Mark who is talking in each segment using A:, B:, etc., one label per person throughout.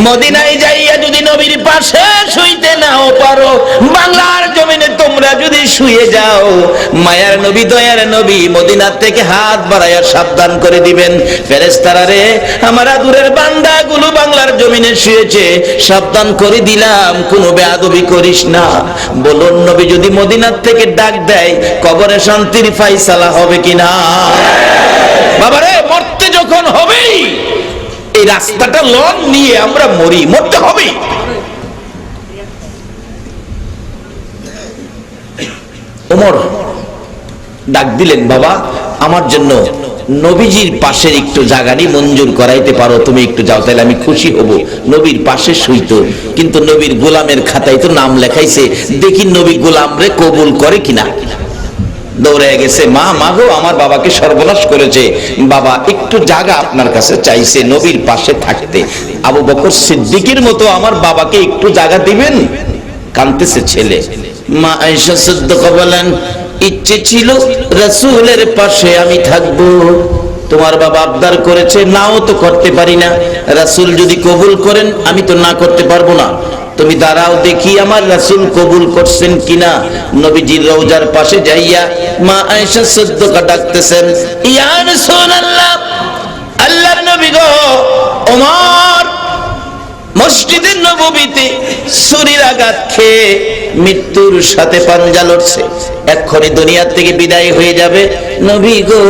A: মদিনায় যাইয়া যদি নবীর পাশে শুইতে নাও পারো, বাংলার জমিনে তোমরা যদি শুয়ে যাও, মায়ার নবী দয়ার নবী মদিনা থেকে হাত বাড়াইয়া সাবধান করে দিবেন, ফেরেশতারা রে আমার আদুরের বান্দাগুলো বাংলার জমিনে শুয়েছে, সাবধান করে দিলাম কোনো বেয়াদবি করিস না। বলুন নবী যদি মদিনার থেকে ডাক দেয় কবরে শান্তির ফায়সালা হবে কিনা? বাবারে মরতে যখন হবেই, এই রাস্তাটা লন নিয়ে আমরা মরি, মরতে হবেই। ওমর ডাক দিলেন, বাবা আমার জন্য নবীজির পাশের একটু জায়গানি মঞ্জুর করাইতে পারো, তুমি একটু যাও, তাহলে আমি খুশি হব। নবীর পাশে শুইতো, কিন্তু নবীর গোলামের খাতায় তো নাম লেখাইছে, দেখি নবী গোলাম রে কবুল করে কিনা। দৌড়ে গেছে, মা মাগো আমার বাবাকে সর্বনাশ করেছে, বাবা একটু জায়গা আপনার কাছে চাইছে নবীর পাশে থাকতে, আবু বকর সিদ্দিকের মতো আমার বাবাকে একটু জায়গা দিবেন। কাঁদতেছে ছেলে। মা আয়েশা সিদ্দিকা বলেন, ইচ্ছে ছিল রাসূলের পাশে আমি থাকবো, তোমার বাবা আবদার করেছে, নাও তো করতে পারি না, রাসূল যদি কবুল করেন আমি তো না করতে পারবো না, তুমি দাঁড়াও দেখি আমার রাসূল কবুল করছেন কিনা। নবীজির রওজার পাশে যাইয়া মা আয়েশা সিদ্দিকা ডাকতেছেন, ইয়া রাসূলুল্লাহ, আল্লাহর নবী গো, ওমর মসজিদে নববীতে ছুরির আঘাত খেয়ে মৃত্যুর সাথে পাঞ্জা লড়ছে, এক্ষুনি দুনিয়া থেকে বিদায় হয়ে যাবে। নবী গো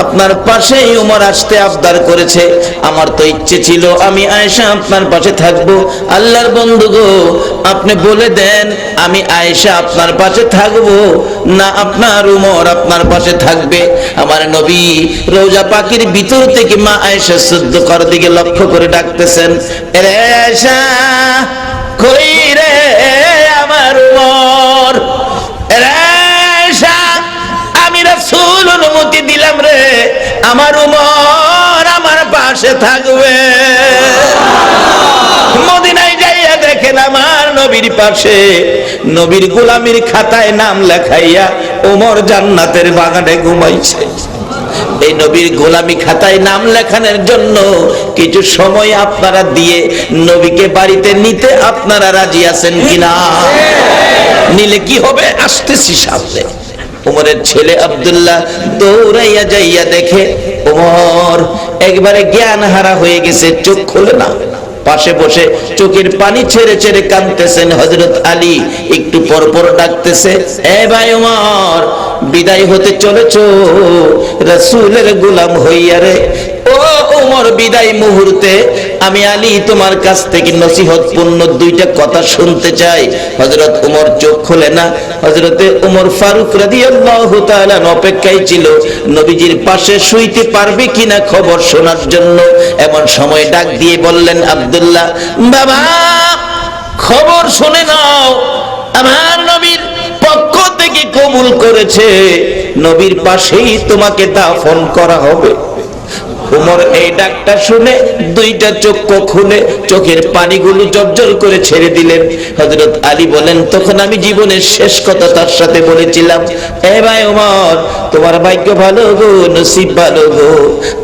A: আপনার পাশেই ওমর আসতে আবদার করেছে, আমার তো ইচ্ছে ছিল আমি আয়েশা আপনার পাশে থাকবো। আল্লাহর বন্ধু গো আপনি বলে দেন আমি আয়েশা আপনার পাশে থাকবো না আপনার ওমর আপনার পাশে থাকবে। আমার নবী রওজা পাকের ভিতর থেকে মা আয়েশা সিদ্দিকার দিকে লক্ষ্য করে ডাকতেছেন, রে আয়েশা কই রে আমার ওমর, রে আয়েশা আমি রাসূল অনুমতি দিলাম রে আমার ওমর আমার পাশে থাকবে। মদিনায় যাইয়া দেখেন আমার নবীর পাশে নবীর গোলামির খাতায় নাম লেখাইয়া ওমর জান্নাতের বাগানে ঘুমাইছে। এই নবীর গোলামি খাতায় নাম লেখানোর জন্য কিছু সময় আপনারা দিয়ে নবীকে বাড়িতে নিতে আপনারা রাজি আছেন কিনা? নিলে কি হবে? আসতেছি সামনে। ওমরের ছেলে আব্দুল্লাহ দৌড়াইয়া যাইয়া দেখে ওমর একবারে জ্ঞান হারা হয়ে গেছে, চোখ খোলে না, পাশে বসে চোখের পানি ছেড়ে ছেড়ে কাঁদতেছেন। হযরত আলী একটু পর পর ডাকতেছে, এ ভাই ওমর বিদায় হতে চলেছো রাসূলের গোলাম হইয়া রে। ও ওমর বিদায় মুহূর্তে আমি আলী তোমার কাছ থেকে নসিহতপূর্ণ দুইটা কথা শুনতে চাই। হযরত ওমর চোখ খোলে না। হযরতে ওমর ফারুক রাদিয়াল্লাহু তাআলা অপেক্ষায় ছিল নবীজির পাশে শুইতে পারবে কিনা খবর শোনার জন্য। এমন সময় ডাক দিয়ে বললেন, আব্দুল্লাহ বাবা খবর শুনে নাও, আমার নবীর পক্ষ থেকে কবুল করেছে, নবীর পাশেই তোমাকে দাফন করা হবে। ওমর এই ডাকটা শুনে দুইটা চক্ষু খুলে চোখের পানিগুলো জর্জর করে ছেড়ে দিলেন। হযরত আলী বলেন, তখন আমি জীবনের শেষ কথা তার সাথে বলেছিলাম, এ ভাই ওমর তোমার ভাগ্য ভালো গো, নসিব ভালো গো,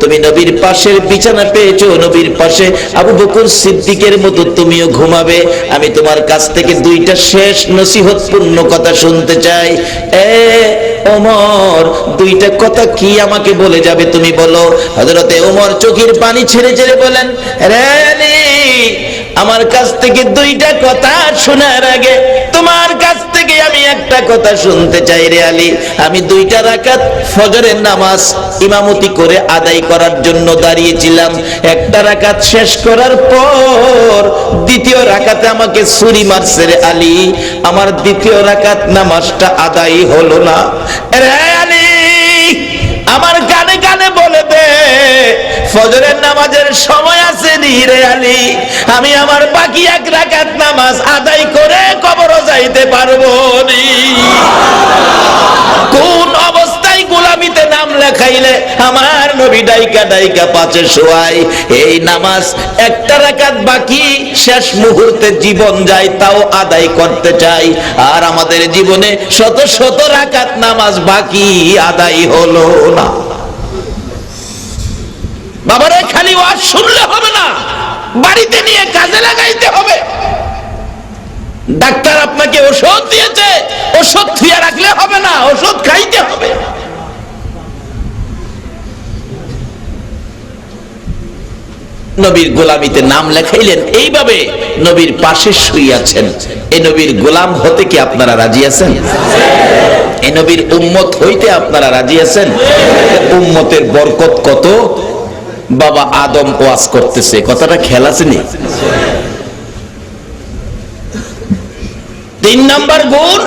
A: তুমি নবীর পাশের বিছানা পেয়েছো, নবীর পাশে আবু বকর সিদ্দিকের মতো তুমিও ঘুমাবে। আমি তোমার কাছ থেকে দুইটা শেষ নসিহতপূর্ণ কথা শুনতে চাই। এ ওমর দুইটা কথা কি আমাকে বলে যাবে তুমি বলো। হযরতে ওমর চোখের পানি ছেড়ে ছেড়ে বলেন, রে আলী আমার কাছ থেকে দুইটা কথা শোনার আগে তোমার কাছ থেকে আমি একটা কথা শুনতে চাই রে আলী। আমি দুইটা রাকাত ফজরের নামাজ ইমামতি করে আদায় করার জন্য দাঁড়িয়েছিলাম। একটা রাকাত শেষ করার পর দ্বিতীয় রাকাতে আমাকে ছুরি মারছে রে আলী, আমার দ্বিতীয় রাকাত নামাজটা আদায় হলো না। রে আলী আমার কানে কানে বলে দে ফজরের নামাজের সময় আছে রে আলী, আমি আমার বাকি এক রাকাত নামাজ আদায় করে কবরে যাইতে পারবো নি। কোন অবস্থায় গোলামিতে নাম লেখাইলে আমার নবী ডাইকা ডাইকা পাশে শোয়াই, এই নামাজ একটা রাকাত বাকি শেষ মুহূর্তে জীবন যায় তাও আদায় করতে চাই, আর আমাদের জীবনে শত শত রাকাত নামাজ বাকি আদায় হলো না। বাবারে খালি ওয়াজ শুনলে হবে না, বাড়িতে নিয়ে কাজে লাগাইতে হবে। ডাক্তার আপনাকে ওষুধ দিয়েছে, ওষুধ থুয়ে রাখলে হবে না, ওষুধ খাইতে হবে। নবীর গোলামিতে নাম লেখাইলেন, এইভাবে নবীর পাশে শুইয়াছেন। এই নবীর গোলাম হতে কি আপনারা রাজি আছেন? এই নবীর উম্মত হইতে আপনারা রাজি আছেন? উম্মতের বরকত কত! বাবা আদম ওয়াজ করতেছে, কথাটা খেয়াল আছে নি? 3 নাম্বার গুণ,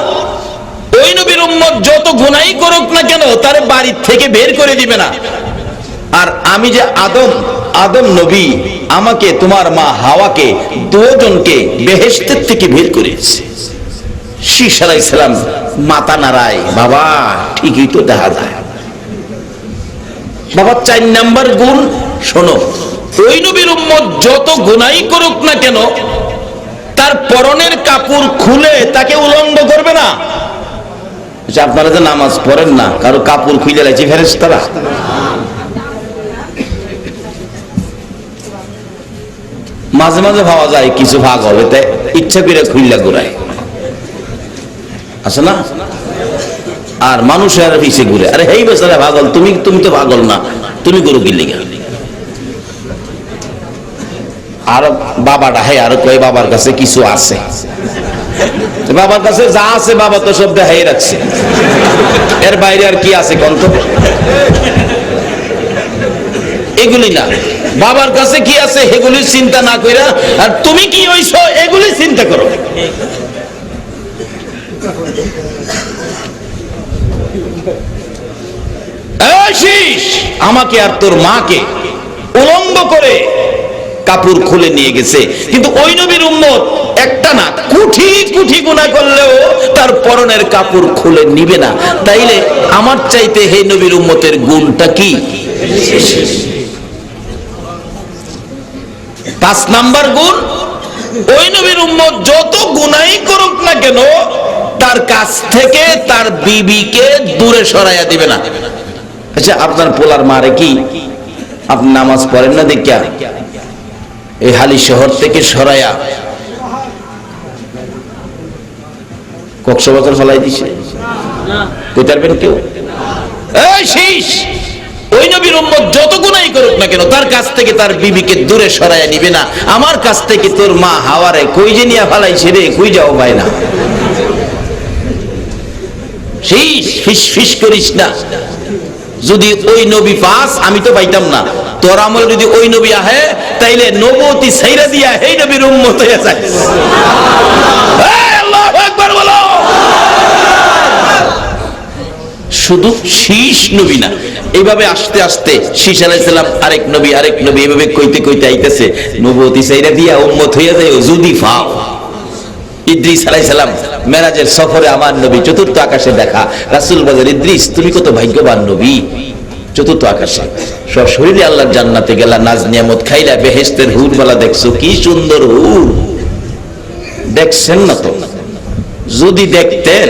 A: ওই নবীর উম্মত যত গুনাই করুক না কেন তারে বাড়ি থেকে বের করে দিবে না। আর আমি যে আদম নবী, আমাকে তোমার মা হাওয়াকে, দুজনকে বেহেশতের থেকে বের করেছে। শীষ আলাইহিস সালাম মাথা নাড়ায়, বাবা ঠিকই তো দেখা যায়। বাবা 4 নাম্বার গুণ শোনো, ওই নবীর উম্মত যত গুনাই করুক না কেন তার পরনের কাপড় খুলে তাকে উলঙ্গ করবে না। আপনারা যে নামাজ পড়েন না, কারো কাপড় খুলে লাইছে ফেরেশতারা? মাঝে মাঝে ভাবা যায় কিছু ভাগ হবে, তাই ইচ্ছা করে খুইলা ঘুরায়, আছে না? আর মানুষের পিছে ঘুরে, আরে হেই বেচারা পাগল, তুমি তো পাগল না, তুমি গরু কি লিগা? আর বাবাটা হে আর কয় বাবার কাছে কিছু আছে, বাবার কাছে যা আছে বাবা তো সব দেখাই রাখছে, এর বাইরে আর কি আছে কন্ত? এগুলি না, বাবার কাছে কি আছে এগুলি চিন্তা না কইরা আর তুমি কি হইছো এগুলি চিন্তা করো। আমাকে আর তোর মাকে উলঙ্গ করে কাপড় খুলে নিয়ে গেছে, কিন্তু ওই নবীর উম্মত একটা না কোটি কোটি গুনাহ করলেও তার পরনের কাপড় খুলে নিবে না। তাইলে আমার চাইতে হে নবীর উম্মতের গুণটা কি? 5 নাম্বার গুণ, ওই নবীর উম্মত যত গুনাহই করুক না কেন তার কাছ থেকে তার বিবিকে দূরে সরাইয়া দিবে না। আচ্ছা, আপনার পোলার মারে কি আপনি নামাজ পড়েন না দেখিয়া এই হালি শহর থেকে সরাইয়া কক্সবাজার ফলাই দিছে? কইতারবেন কেউ? এই শীষ, ওই নবীর উম্মত যত গুনাহই করুক না কেন তার কাছ থেকে তার বিবিকে দূরে সরাইয়া নিবে না। আমার কাছ থেকে তোর মা হাওয়ারে কই যে নিয়া ফালাইছে রে, কই যাও ভাই না। শীষ, ফিস ফিস করিস না। যদি ওই নবী পাস, আমি তো পাইতাম না, তোর আমল যদি ওই নবী আহে তাইলে নবুয়তি ছাইরা দিয়া এই নবীর উম্মত হয়ে যায়। আল্লাহু আকবার বলো। শুধু শীষ নবী না, এইভাবে আস্তে আস্তে শীষ আলাইহিস সালাম আরেক নবী এইভাবে কইতে কইতে আইতেছে, নবুয়তি ছাইরা দিয়া উম্মত হয়ে যায় যদি পাও। ইদ্রিস আলাইহিস সালাম মেরাজের সফরে আমার নবী চতুর্থ আকাশে দেখা, রাসূল বলেন ইদ্রিস তুমি কত ভাগ্যবান নবী, চতুর্থ আকাশে সশরীরে আল্লাহর জান্নাতে গেলা, নাজ নিয়ামত খাইলা, বেহেশতের হুরমালা দেখছো, কি সুন্দর হুর। দেখছেন না তো? যদি দেখতেন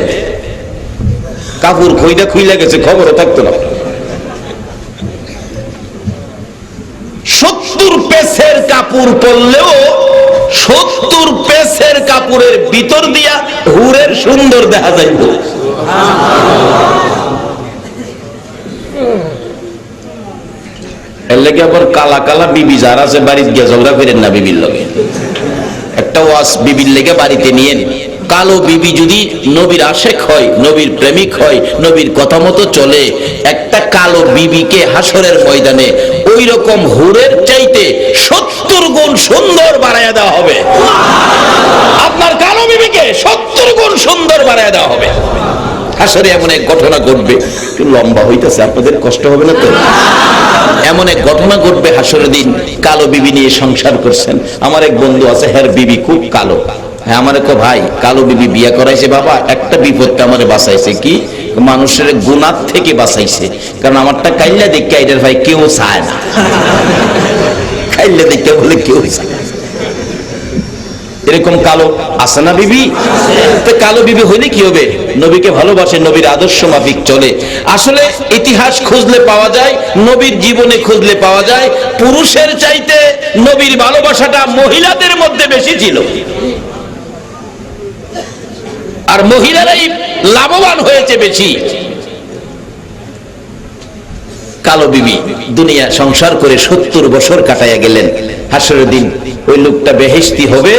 A: কাপড় কইদা খুইলা গেছে খবরও থাকতো না। 70 পেসের কাপড় পরলেও 70 পেসের কাপড়ের ভিতর দিয়া হুরের সুন্দর দেখা যাইত। এর লাগে আবার কালা কালা বিবি যারা আছে বাড়িতে গিয়ে ঝগড়া করেন না বিবির লগে। একটা ওয়াজ বিবির লেগে বাড়িতে নিয়েন। কালো বিবি যদি নবীর আশেক হয়, নবীর প্রেমিক হয়, নবীর কথা মতো চলে, একটা কালো বিবিকে হাসরের ময়দানে ওই রকম হুরের চাইতে 70 গুণ সুন্দর বাড়াইয়া দেওয়া হবে। আপনার কালো বিবিকে 70 গুণ সুন্দর বাড়াইয়া দেওয়া হবে। হাসরে এমন এক ঘটনা ঘটবে, একটু লম্বা হইতেছে, আপনাদের কষ্ট হবে না তো? এমন এক ঘটনা ঘটবে হাসরের দিন। কালো বিবি নিয়ে সংসার করছেন, আমার এক বন্ধু আছে, হের বিবি খুব কালো। হ্যাঁ, আমার এক ভাই কালো বিবি বিয়ে করাইছে, বাবা একটা বিপদটা আমারে বাঁচাইছে, কি মানুষের গুনাহ থেকে বাঁচাইছে। কারণ আমারটা কাইল্লা দেখে এটার ভাই কেউ চায় না, কাইল্লা দেখে বলে কেউ চায়। এরকম কালো আছে না বিবি? তো কালো বিবি হইলে কি হবে? নবীকে ভালোবাসে, নবীর আদর্শ মাফিক চলে। আসলে ইতিহাস খুঁজলে পাওয়া যায়, নবীর জীবনে খুঁজলে পাওয়া যায়, পুরুষের চাইতে নবীর ভালোবাসাটা মহিলাদের মধ্যে বেশি ছিল, আর মহিলারাই লাভবান হয়েছে বেশি। কালো বিবি দুনিয়া সংসার করে 70 বছর কাটাইয়া গেলেন। হাসরের দিন ওই লোকটা বেহেশতি হবে,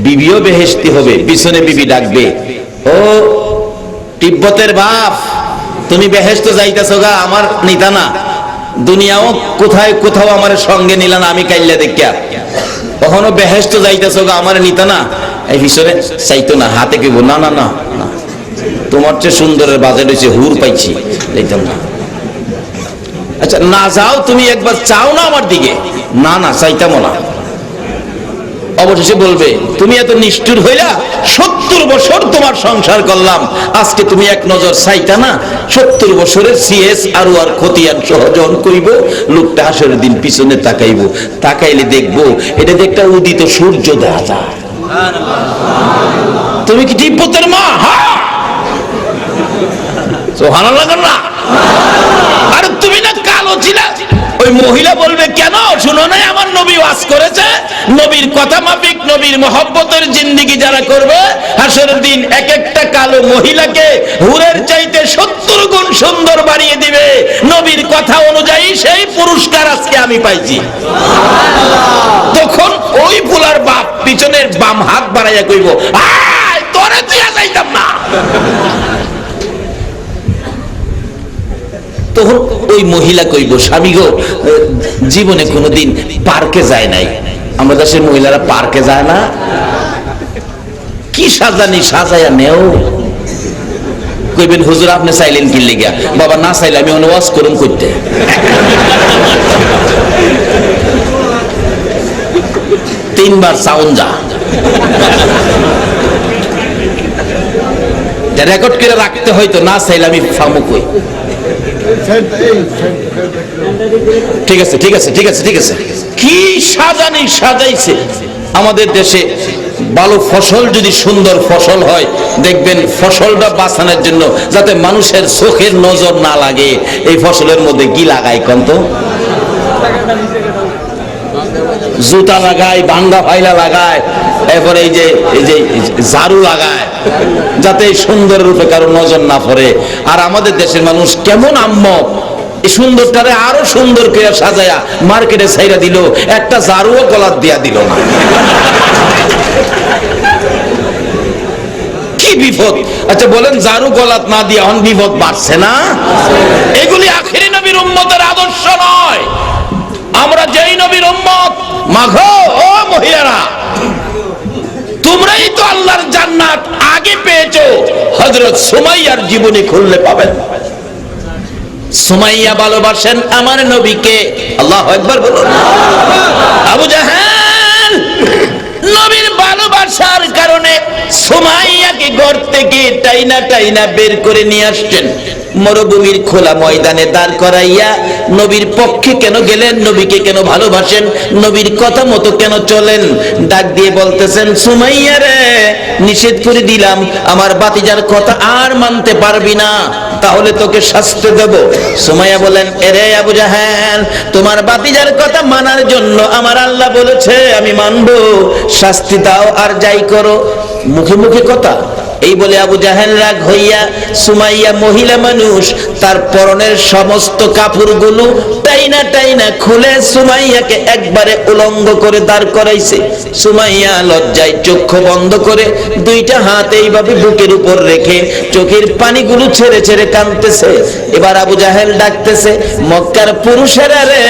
A: বিবিও বেহেশতি হবে। পিছনে বিবি ডাকবে, ও তিব্বতের বাপ, তুমি বেহেশতে যাইতেছো গা, আমার নিতা না, দুনিয়াও কোথায় কোথাও আমার সঙ্গে নিলা না, আমি কাইল্লা দেখিয়া কখনো বেহেশতে যাইতেছো গা, আমার নিতা না। এই পিছনে চাইতো না, হাতে কেবো, না না না না, তোমার চেয়ে সুন্দরের বাজার হয়েছে, হুর পাইছি, যাইতাম না। আচ্ছা না যাও, তুমি একবার চাও না আমার দিকে? না না, চাইতামও না। অবশেষে বলবে, তুমি এত নিষ্ঠুর হইলা, 70 বছর তোমার সংসার করলাম, আজকে তুমি এক নজর চাইতা না? 70 বছরের সিএস আরো আর খতিয়ান সহজন করিব। লোকটা হাসরের দিন পিছনে তাকাইব, তাকাইলে দেখবো এটা যে একটা উদিত সূর্য দেখা যায়। তুমি কি তিব্বতের মা? হ্যাঁ, সুবহানাল্লাহ না? আর তুমি না কালো ছিলা? ওই মহিলা বলবে, কেন শুনো নাই আমার নবী ওয়াজ করেছে, নবীর কথা মাফিক নবীর মহব্বতের জিন্দেগি যারা করবে, হাসরের দিন এক একটা কালো মহিলাকে হুরের চাইতে 70 গুণ সুন্দর বানিয়ে দিবে। নবীর কথা অনুযায়ী সেই পুরস্কার আজকে আমি পাইছি। তখন ওই ফুলার বাপ পিছনের বাম হাত বাড়াইয়া কইব, আয় তোরে দিয়া যাইতাম না। তখন ওই মহিলা কইব, স্বামী গো, জীবনে কোনোদিন পার্কে যায় নাই। আমরা দেশের মহিলারা পার্কে যায় না, কি সাজানি সাজাইয়া নেও। কইবেন, হুজুর আপনি চাইলেন কি লিগা? বাবা না চাইলে আমি অনুবাদ করুন করতে। 3 বার সাউন্ড যা রেকর্ড করে রাখতে হয়তো, না চাইলে আমি ফামু কই। ঠিক আছে ঠিক আছে ঠিক আছে ঠিক আছে, কি সাজানি সাজাইছে আমাদের দেশে। ভালো ফসল যদি সুন্দর ফসল হয়, দেখবেন ফসলটা বাঁচানোর জন্য যাতে মানুষের চোখের নজর না লাগে, এই ফসলের মধ্যে কি লাগায় কন্ত? জুতা লাগায়, ভাঙ্গা ফাইলা লাগায়, এরপরে এই যে ঝাড়ু লাগায়, যাতে সুন্দর রূপে কারো নজর না পড়ে। আর আমাদের দেশের মানুষ কেমন আম্মক, এই সুন্দরটারে আরো সুন্দর করে সাজায়া মার্কেটে ছাইরা দিল, একটা ঝাড়ুও গলাত দিয়া দিল না। কি বিপদ! আচ্ছা বলেন, ঝাড়ু গলাত না দিয়া অন বিপদ বাড়ছে না? এগুলি আখিরি নবীর উম্মতের আদর্শ নয়। আমরা যেই নবীর উম্মত, মাগো ও মহিলারা, তোমরাই তো আল্লাহর জান্নাত আগে পেয়েছো। হযরত সুমাইয়ার জীবনী খুললে পাবেন। সুমাইয়া ভালোবাসেন আমার নবীকে। আল্লাহু আকবার বলুন। আবু জাহেল নবীর ভালোবাসার কারণে সুমাইয়াকে ঘর থেকে টাইনা টাইনা বের করে নিয়ে আসছেন। মরুভূমির খোলা ময়দানে দাঁড় করাইয়া নবীর পক্ষে কেন গেলেন, নবীকে কেন ভালোবাসেন, নবীর কথা মতো কেন চলেন, ডাক দিয়ে বলতেছেন, সুমাইয়া রে, নিষেধ করে দিলাম, আমার বাতিজার কথা আর মানতে পারবি না, তাহলে তোকে শাস্তি দেব। সুমাইয়া বলেন, এরে আবু জাহেল, তোমার বাতিজার কথা মানার জন্য আমার আল্লাহ বলেছে, আমি মানবো, শাস্তি দাও আর যাই করো। মুখে মুখে কথা এই বলে আবু জাহেল রাগ হইয়া, সুমাইয়া মহিলা মানুষ, তার পরনের সমস্ত কাপড়গুলো টাইনা টাইনা খুলে সুমাইয়াকে একবারে উলঙ্গ করে দাঁড় করাইছে। সুমাইয়া লজ্জায় চক্ষু বন্ধ করে 2টা হাত এইভাবে বুকের উপর রেখে চোখের পানিগুলো ছেড়ে ছেড়ে কাঁদতেছে। এবার আবু জাহেল ডাকতেছে, মক্কার পুরুষেরা রে,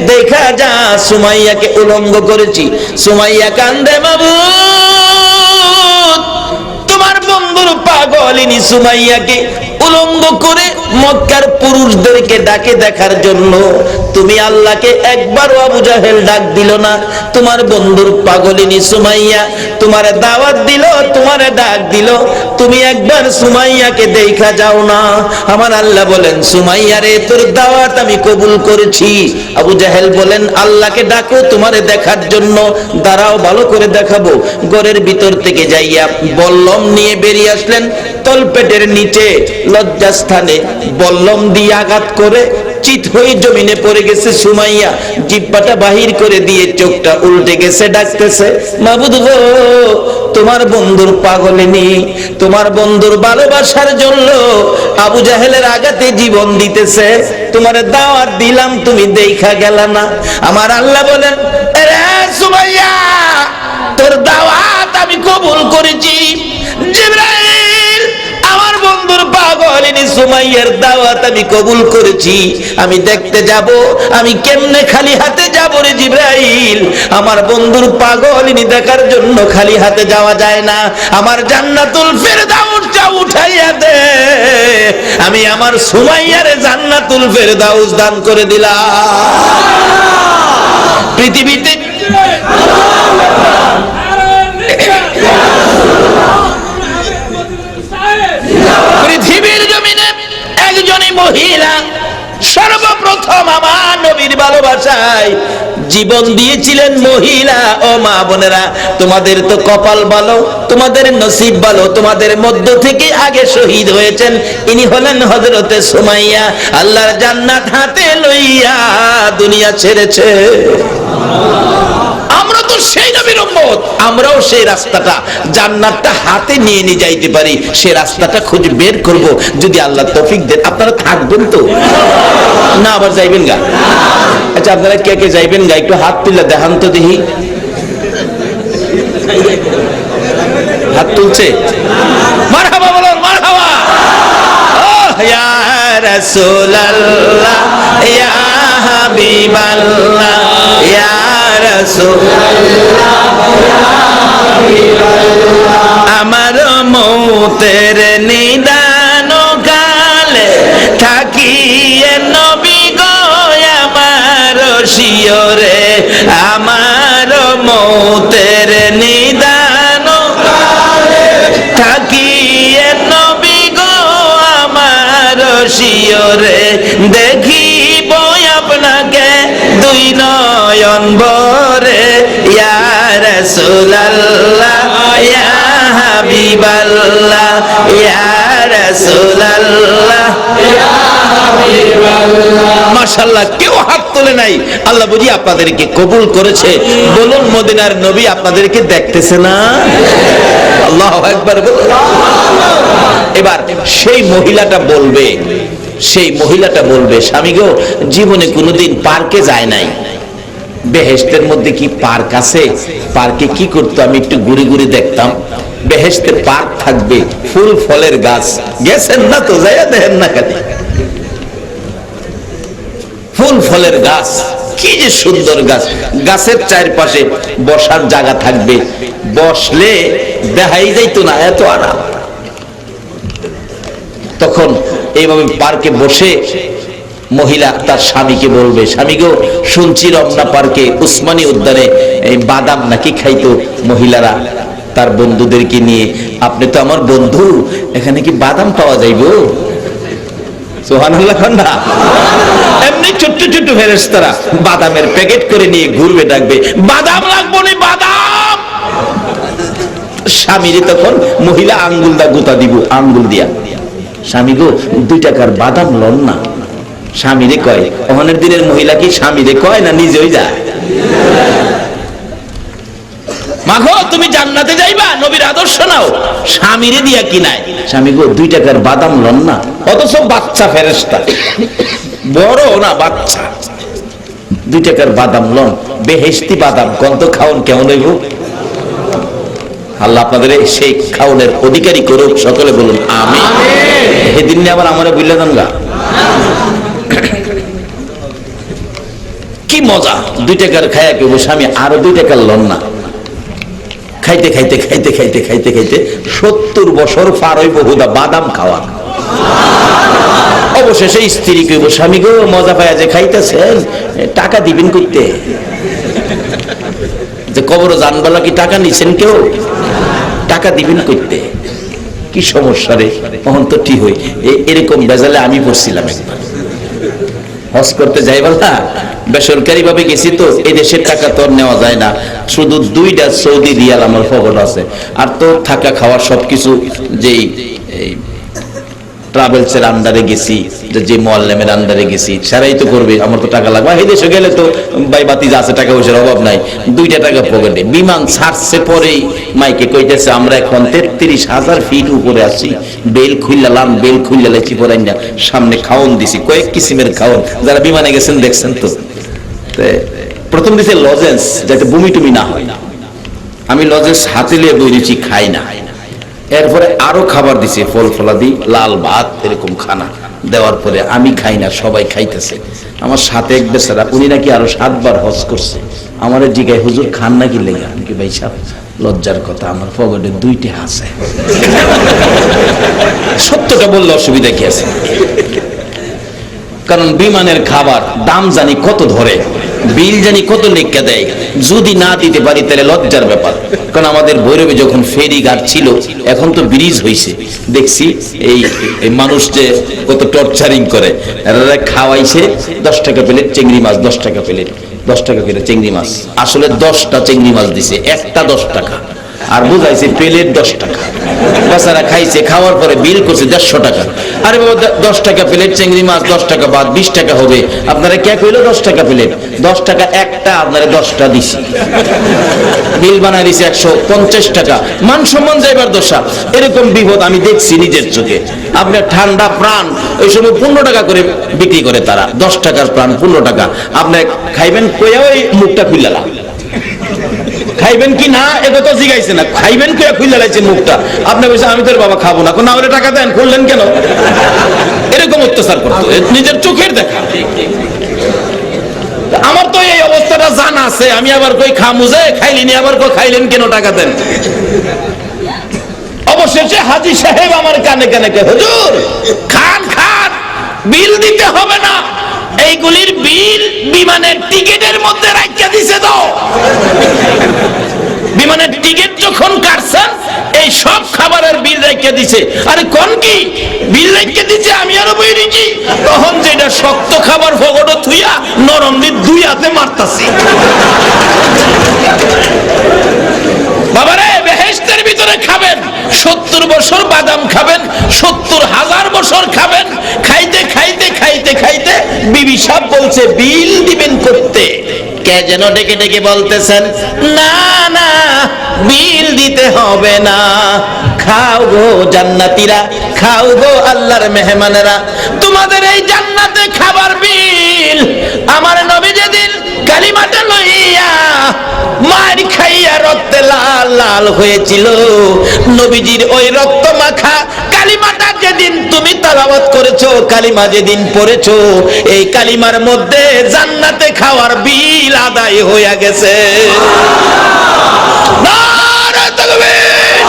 A: দেখা যা সুমাইয়াকে উলঙ্গ করেছি। সুমাইয়া কান্দে, মাবুদ, তোমার বন্ধুর পাগলিনী সুমাইয়াকে উলঙ্গ করে মক্কার পুরুষদেরকে ডাকে দেখার জন্য। তুমি আল্লাহকে একবারও আবু জাহেল ডাক দিল না। তোমার বন্ধুর পাগলিনী সুমাইয়া তোমার দাওয়াত দিল, তোমার ডাক দিল, তুমি একবার সুমাইয়াকে দেখা যাও না। আমার আল্লাহ বলেন, সুমাইয়া রে, তোর দাওয়াত আমি কবুল করেছি। আবু জাহেল বলেন, আল্লাহকে ডাকো তোমারে দেখার জন্য। দাঁড়াও, ভালো করে দেখাবো। ঘরের ভিতর থেকে যাইয়া বল্লম নিয়ে বেরিয়ে আসলেন। তলপেটের নিচে লজ্জাস্থানে বল্লম দিয়ে আঘাত করে চিত হয়ে জমিনে পড়ে গেছে সুমাইয়া। জিহ্বাটা বাহির করে দিয়ে চোখটা উল্টে গেছে, ডাকতেছে, মাবুদ গো, তোমার বন্ধুর পাগলিনী, তোমার বন্ধুর ভালোবাসার জন্য আবু জাহেলের আঘাতে জীবন দিতেছে, তোমার দাওয়াত দিলাম, তুমি দেখা গেলা না। আমার আল্লাহ বলেন, রে সুমাইয়া, তোর দাওয়াত আমি কবুল করেছি। জিবরাইল, আমার বন্ধুর পাগলিনী সুমাইয়ার দাওয়াত আমি কবুল করেছি। আমি দেখতে যাব, আমি কেমনে খালি হাতে যাব রে জিবরাইল? আমার বন্ধুর পাগলিনী দেখার জন্য খালি হাতে যাওয়া যায় না। আমার জান্নাতুল ফেরদাউসটা উঠাইয়া দে, আমি আমার সুমাইয়ারে জান্নাতুল ফেরদাউস দান করে দিলাম। পৃথিবীতে পৃথিবীর জমিনে একজনই মহিলা সর্বপ্রথম আমার নবীর ভালোবাসায় জীবন দিয়েছিলেন। মহিলা ও মা বোনেরা, তোমাদের তো কপাল ভালো, তোমাদের নসিব ভালো, তোমাদের মধ্য থেকে আগে শহীদ হয়েছেন। ইনি হলেন হযরতে সুমাইয়া। আল্লাহর জান্নাত হাতে লইয়া দুনিয়া ছেড়েছে। আমরা তো সেই নবীর উম্মত, আমরাও সেই রাস্তাটা, জান্নাতটা হাতে নিয়ে নিয়ে যাইতে পারি। সেই রাস্তাটা খুঁজে বের করব যদি আল্লাহ তৌফিক দেন। আপনারা থাকবেন তো না? আবার যাইবেন গা? আচ্ছা, আপনারা কে কে যাইবেন গা? একটু হাত তুলে দেখান তো দেখি। হাত তুলছে? মারহাবা বলুন, মারহাবা। ও ইয়া রাসূলুল্লাহ, ইয়া হাবিবাল্লাহ, ইয়া রাসূলুল্লাহ, ইয়া হাবিবাল্লাহ। আমার মৌতের নিদান কালে থাকিয়ে নবী গো আমার শিয়রে, আমার মৌতের নিদান কালে থাকিয়ে নবী গো আমার শিয়রে, দেখিব আপনাকে দুই নয়ন ভরে, ইয়া রাসূলুল্লাহ, ইয়া হাবিবাল্লাহ, ইয়া রাসূলুল্লাহ, ইয়া হাবিবাল্লাহ। মাশাআল্লাহ, কেউ হাত তোলে নাই। আল্লাহ বুঝি আপনাদেরকে কবুল করেছে। বলুন, মদিনার নবী আপনাদেরকে দেখতেছে না? আল্লাহু আকবার বলুন। এবার সেই মহিলাটা বলবে, সেই মহিলাটা বলবে, স্বামী গো, জীবনে কোনোদিন পার্কে যায় নাই। বেহেশতের মধ্যে কি পার্ক আছে? পার্কে কি করতো আমি একটু ঘুরে ঘুরে দেখতাম। বেহেশতে পার্ক থাকবে, ফুল ফলের গাছ। গেছেন না তো? যাইয়া দেখেন না কেন? ফুল ফলের গাছ, কি যে সুন্দর গাছ। গাছের চারপাশে বসার জায়গা থাকবে, বসলে দেখাই যাইতো না, এত আরাম। তখন এইভাবে পার্কে বসে মহিলা তার স্বামীকে বলবে, স্বামী গো, শুনছি রমনা পার্কে উসমানী উদ্যানে এই বাদাম নাকি খাইতো মহিলারা তার বন্ধুদেরকে নিয়ে। আপনি তো আমার বন্ধু, এখানে কি বাদাম পাওয়া যাইবো? সুবহানাল্লাহ। না, এমনি ছোট্ট ছোট্ট ফেরেশতারা বাদামের প্যাকেট করে নিয়ে ঘুরবে, ডাকবে, বাদাম লাগবো না, বাদাম। স্বামীরে তখন মহিলা আঙ্গুল দা গুতা দিব, আঙ্গুল দিয়া, স্বামী গো, 2 টাকার বাদাম লন না। স্বামীরে কয়। ওখানের দিনের মহিলা কি স্বামীরে কয় না নিজেই যায়? মাগো, তুমি জান্নাতে যাইবা, নবীর আদর্শ নাও, স্বামীরে দিয়া কি নাই? স্বামী গো, 2 টাকার বাদাম লন না। অথচ বাচ্চা ফেরেশতা, বড় না বাচ্চা, 2 টাকার বাদাম লন, বেহেশতি বাদাম, গন্ধ খাওন কেমন হইব? আল্লাহ আপনাদের সেই খাওনের অধিকারী করুক, সকলে বলুন আমিন। সেদিন আবার আমারে বুঝলে গা কি মজা, 2 টাকার খায়া কেউ স্বামী আরো 2 টাকার লন না। খাইতে খাইতে খাইতে খাইতে খাইতে খাইতে 70 বছর পার হইব হুদা বাদাম খাওয়া। অবশেষে স্ত্রী কইব, স্বামী গো মজা পায়া যে খাইতেছেন, টাকা দিবেন কইতে? যে কবর জানবালা কি টাকা নিছেন কেউ? টাকা দিবেন কইতে? কি সমস্যা রে, তখন তো ঠিক হই। এরকম বেজালে আমি পড়ছিলাম একবার। হজ করতে যাইবা না, বেসরকারি ভাবে গেছি তো, এই দেশের টাকা তো নেওয়া যায় না, শুধু 2টা সৌদি রিয়াল আমার পকেট আছে, আর তো থাকা খাওয়ার সবকিছু যেই ট্রাভেলস এর আন্ডারে গেছি, যে মোয়াল্লেমের আন্ডারে গেছি, সারাই তো করবে, আমার তো টাকা লাগবে। এই দেশে গেলে তো ভাই বাতি আছে, টাকা পয়সার অভাব নাই, 2টা টাকা পকেটে। বিমান ছাড়ছে পরেই মাইকে কইতেছে আমরা এখন 33,000 ফিট উপরে আছি, বেল খুইলালাম, বেল খুইলা লাইছি পরাই না, সামনে খাওন দিছি, কয়েক কিসিমের খাওন, যারা বিমানে গেছেন দেখছেন তো। প্রথম দিছে লজেন্স, যাতে বমি টুমি না হয়। আমি লজেন্স হাতে লিয়ে বইরেছি, খাই না। এরপরে আরো খাবার দিছে, ফল ফলাদি, লাল ভাত, এরকম খানা দেওয়ার পরে আমি খাই না, সবাই খাইতেছে। আমার সাথে এক বেচারা, উনি নাকি আরো 7 বার হজ করছে, আমার জিগায় হুজুর খান নাকি লেগে? আমি কি ভাই সাহেব লজ্জার কথা, আমার পকেটে 2টা আছে। সত্যটা বললে অসুবিধা কি আছে? কারণ বিমানের খাবার দাম জানি কত ধরে, বিল জানি কত লিখে দেয়, যদি না দিতে পারি তাহলে লজ্জার ব্যাপার। কারণ আমাদের ভৈরবে যখন ফেরি ঘাট ছিল, এখন তো ব্রিজ হয়েছে, দেখছি এই মানুষ যে কত টর্চারিং করে, খাওয়াইছে 10 টাকা প্লেট চিংড়ি মাছ, 10 টাকা প্লেট, 10 টাকা করে চিংড়ি মাছ। আসলে 10টা চিংড়ি মাছ দিছে, একটা 10 টাকা, আর বুঝাইছে প্লেট 10 টাকা। বেচারা খাইছে, খাওয়ার পরে বিল করছে 150 টাকা। আরে বাবা, 10 টাকা প্লেট চিংড়ি মাছ, 10 টাকা বাদ 20 টাকা হবে। আপনারা কে কইলো 10 টাকা প্লেট? 10 টাকা একটা, আপনারা 10টা দিছি, বিল বানাই দিছে 150 টাকা। মান সম্মান যাইবার দশা। এরকম বিপদ আমি দেখছি নিজের চোখে। আপনার ঠান্ডা প্রাণ ওই সময় 15 টাকা করে বিক্রি করে তারা, 10 টাকার প্রাণ 15 টাকা। আপনি খাইবেন কইয়া ওই মুখটা খুললা, খাইবেন কি না এটা তো জিগাইছে না, খাইবেন কে খুলে লাইছে মুখটা। আপনি বলছেন আমি তোর বাবা খাবো না, না হলে টাকা দেন, খুললেন কেন? এরকম অত্যাচার করতো, নিজের চোখের দেখা। আমার তো এই অবস্থাটা জানা আছে, আমি আবার কই খামুজে খাইলিনি, আবার কই খাইলেন কেন, টাকা দেন। অবশেষে হাজী সাহেব আমার কানে কানে কে, হুজুর খান খান, বিল দিতে হবে না, এইগুলির বিল বিমানের টিকেটের মধ্যে রাখিয়া দিছে তো। বিমানের টিকেট যখন কাটছেন, এই সব খাবারের বিল রাখিয়া দিছে। আরে কোন কি বিল রাখিয়া দিছে, আমি আরো বই দিছি। তখন যেটা শক্ত খাবার ফগড় থুইয়া নরম দিয়ে 2 হাতে মারতাছি। বাবারে, বেহেশতের ভিতরে খাবেন, 70 বছর বাদাম খাবেন, 70,000 বছর খাবেন। খাইতে খাইতে খাইতে খাইতে বিবি সাহেব বলছে বিল দিবেন করতে। কে যেন ডেকে ডেকে বলতেছেন, না না বিল দিতে হবে না, খাও গো জান্নাতীরা, খাও গো আল্লাহর মেহমানেরা, তোমাদের এই জান্নাতে খাবার বিল আমার নবী যেদিন কালিমাটা লইয়া মার খাইয়া রক্তে লাল লাল হয়েছিল, নবীজির ওই রক্ত মাখা কালিমাটা যেদিন তুমি তেলাওয়াত করেছো, কালিমা যেদিন পড়েছো, এই কালিমার মধ্যে জান্নাতে খাওয়ার বিল আদায় হয়ে গেছে। নারে তাকবীর!